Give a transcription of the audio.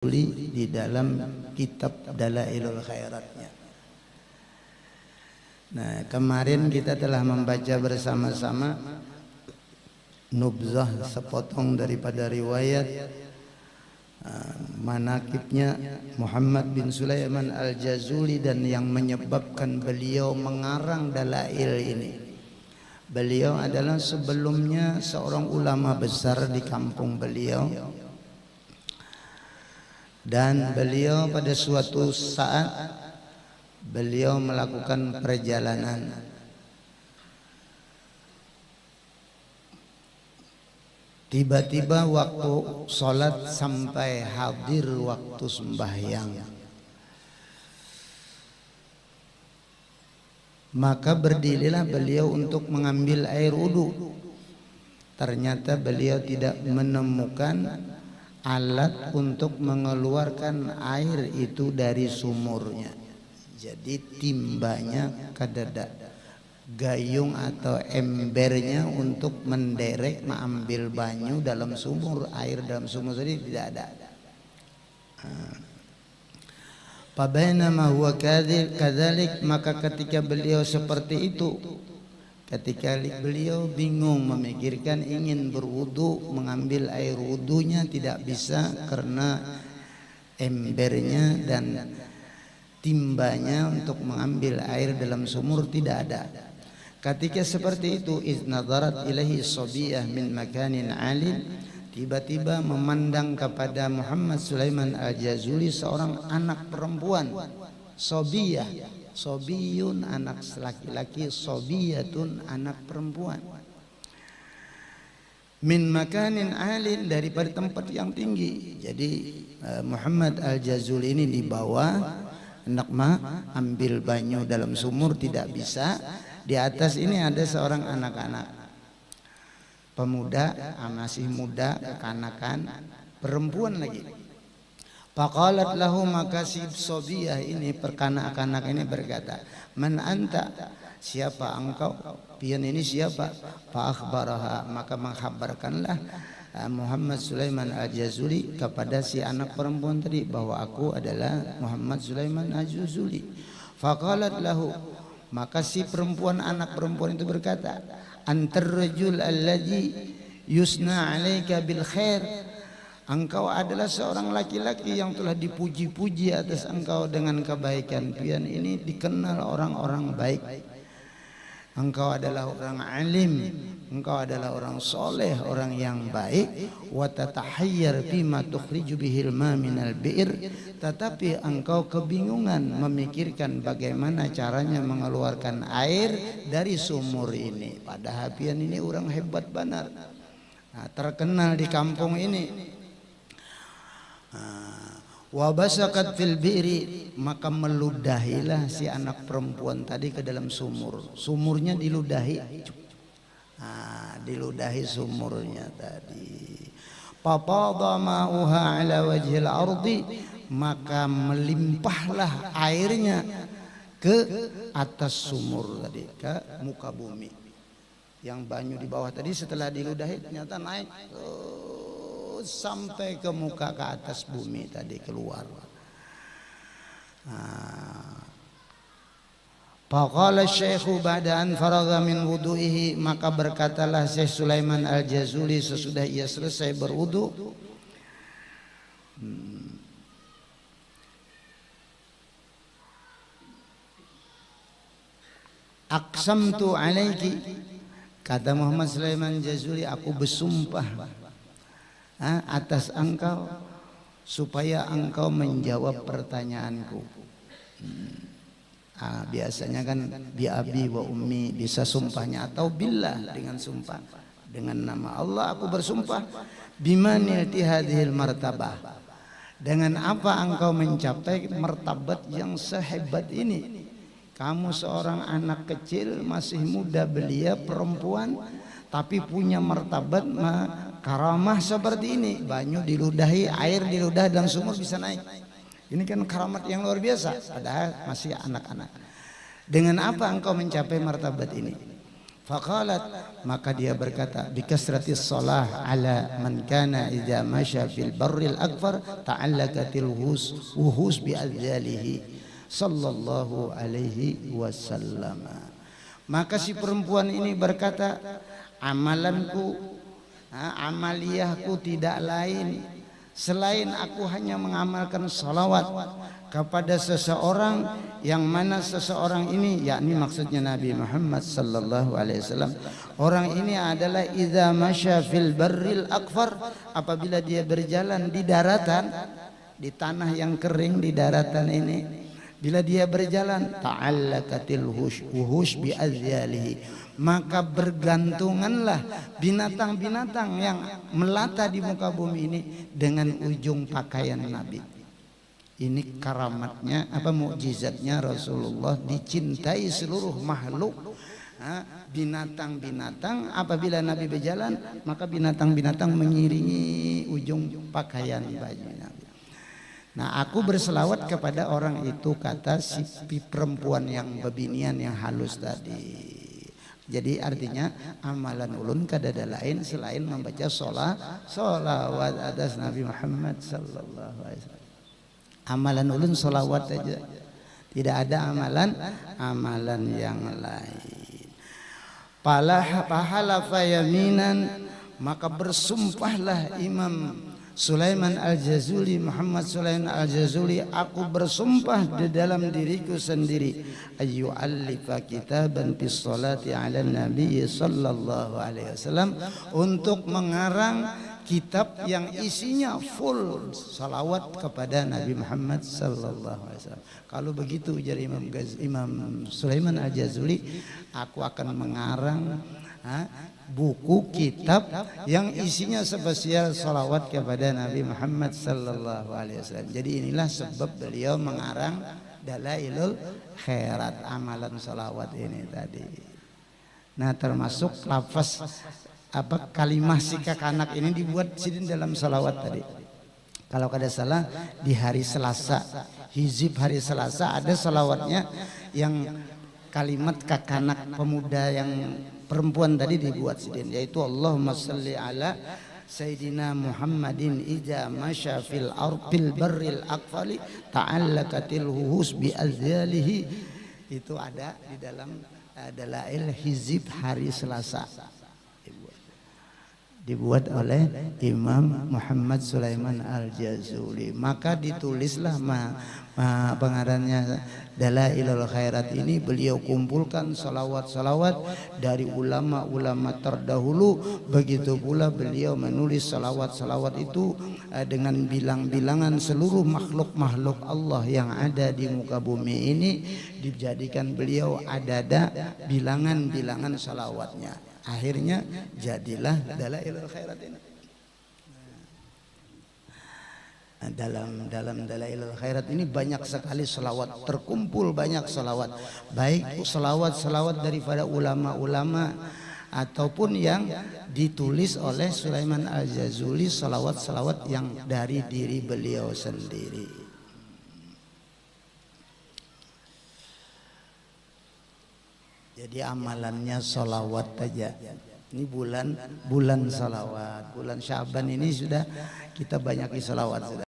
di dalam kitab Dalailul Khairatnya. Nah, kemarin kita telah membaca bersama-sama nubzah sepotong daripada riwayat manaqibnya Muhammad bin Sulaiman Al-Jazuli dan yang menyebabkan beliau mengarang Dalail ini. Beliau adalah sebelumnya seorang ulama besar di kampung beliau. Dan beliau pada suatu saat beliau melakukan perjalanan. Tiba-tiba waktu sholat sampai hadir waktu sembahyang, maka berdirilah beliau untuk mengambil air wudu. Ternyata beliau tidak menemukan alat untuk mengeluarkan air itu dari sumurnya. Jadi timbanya kadada gayung atau embernya untuk menderek mengambil banyu dalam sumur, air dalam sumur tadi tidak ada. Fabainama huwa kadzalik, maka ketika beliau seperti itu, ketika beliau bingung memikirkan ingin berwudu, mengambil air wudunya tidak bisa karena embernya dan timbanya untuk mengambil air dalam sumur tidak ada. Ketika seperti itu, iznadarat ilahi sabiyah min makanin alim, tiba-tiba memandang kepada Muhammad Sulaiman Al-Jazuli seorang anak perempuan, sabiyah. Sobiyun anak laki-laki, sobiyatun anak perempuan. Min makanin alin, daripada tempat yang tinggi. Jadi Muhammad Al-Jazuli ini di bawah, hendak ambil banyu dalam sumur tidak bisa. Di atas ini ada seorang anak-anak pemuda, masih muda, kekanakan, perempuan lagi. Faqalat lahu, maka si sobiyah ini, perkanak-kanak ini berkata, man anta, siapa engkau? Pian ini siapa? Fa akhbaraha, maka menghabarkanlah Muhammad Sulaiman Al-Jazuli kepada si anak perempuan tadi bahwa aku adalah Muhammad Sulaiman Al-Jazuli. Faqalat lahu, maka si perempuan, anak perempuan itu berkata, antar rajul alladhi yusna alaika bil khair, engkau adalah seorang laki-laki yang telah dipuji-puji atas engkau dengan kebaikan. Pian ini dikenal orang-orang baik. Engkau adalah orang alim, engkau adalah orang soleh, orang yang baik. Wa tatahayyar fima tukhriju bihil ma minal bi'r, tetapi engkau kebingungan memikirkan bagaimana caranya mengeluarkan air dari sumur ini. Padahal pian ini orang hebat benar. Nah, terkenal di kampung ini. Wa basakat fil bi'ri, maka meludahilah si anak perempuan tadi ke dalam sumur. Sumurnya diludahi. Diludahi sumurnya tadi. Fapada ma'uha ala wajhil ardi, maka melimpahlah airnya ke atas sumur tadi, ke muka bumi. Yang banyu di bawah tadi setelah diludahi ternyata naik sampai ke muka, ke atas bumi tadi keluar. Faqala syekhu ba'da an faragha min wudu'ihi, maka berkatalah Syekh Sulaiman Al-Jazuli sesudah ia selesai berwudu, aqsamtu alaiki, kata Muhammad Sulaiman Jazuli, aku bersumpah atas engkau supaya engkau menjawab pertanyaanku. Biasanya kan bi abi wa ummi, bisa sumpahnya atau billah, dengan sumpah dengan nama Allah aku bersumpah, bimanilti hadhil martabah, dengan apa engkau mencapai martabat yang sehebat ini. Kamu seorang anak kecil, masih muda belia, perempuan, tapi punya martabat karamah seperti ini. Banyu diludahi, air diludahi dalam sumur bisa naik. Ini kan karamat yang luar biasa, padahal masih anak-anak. Dengan apa engkau mencapai martabat ini? Faqalat, maka dia berkata, bikasratis shalah ala man kana idza masya fil barril akbar ta'allaqatil wuhus bi adzalihi sallallahu alaihi wasallam. Maka si perempuan ini berkata, amalanku, amaliyahku tidak lain selain aku hanya mengamalkan salawat kepada seseorang yang mana seseorang ini, yakni maksudnya Nabi Muhammad sallallahu alaihi wasallam. Orang ini adalah idza masya fil barril akfar, apabila dia berjalan di daratan, di tanah yang kering di daratan ini, bila dia berjalan ta'allaqatil wuhush bi azyalihi, maka bergantunganlah binatang-binatang yang melata di muka bumi ini dengan ujung pakaian Nabi. Ini karamatnya, mukjizatnya Rasulullah, dicintai seluruh makhluk. Binatang-binatang apabila Nabi berjalan, maka binatang-binatang mengiringi ujung pakaian baju Nabi. Nah, aku berselawat kepada orang itu, kata si perempuan yang bebinian yang halus tadi. Jadi artinya amalan ulun kadada lain selain membaca sholawat atas Nabi Muhammad sallallahu alaihi wasallam. Amalan ulun sholawat aja, tidak ada amalan yang lain. Pahala fayaminan, maka bersumpahlah Imam Sulaiman Al-Jazuli, Muhammad Sulaiman Al-Jazuli, aku bersumpah di dalam diriku sendiri, ayyu'allifa kitaban bis salati ala nabi sallallahu alaihi wasallam, untuk mengarang kitab yang isinya full salawat kepada Nabi Muhammad sallallahu alaihi wasallam. Kalau begitu, ujar Imam Sulaiman Al-Jazuli, aku akan mengarang buku kitab yang isinya spesial salawat kepada Nabi Muhammad sallallahu alaihi wasallam. Jadi inilah sebab beliau mengarang Dalailul Khairat, amalan salawat ini tadi. Nah, termasuk lafaz kalimah sikak anak ini dibuat sini dalam salawat tadi. Kalau kada salah di hari Selasa, hizib hari Selasa ada salawatnya yang kalimat kakanak pemuda yang perempuan tadi dibuat sidin, yaitu Allahumma salli ala Sayyidina Muhammadin idza masya fil arbil barril aqfali ta'allaqatil wuhus bi azyalihi. Itu ada di dalam Dalail hizib hari Selasa, dibuat oleh Imam Muhammad Sulaiman Al-Jazuli. Maka ditulislah pengarangnya Dalailul Khairat ini, beliau kumpulkan salawat-salawat dari ulama-ulama terdahulu. Begitu pula beliau menulis salawat-salawat itu dengan bilang-bilangan seluruh makhluk-makhluk Allah yang ada di muka bumi ini, dijadikan beliau ada bilangan-bilangan salawatnya. Akhirnya jadilah Dalailul Khairat ini. Dalam Dalailul Khairat ini banyak sekali selawat, terkumpul banyak selawat, baik selawat daripada ulama-ulama ataupun yang ditulis oleh Sulaiman Al-Jazuli, selawat yang dari diri beliau sendiri. Jadi amalannya salawat aja. Ini bulan salawat, bulan Syaban ini sudah kita banyaki salawat.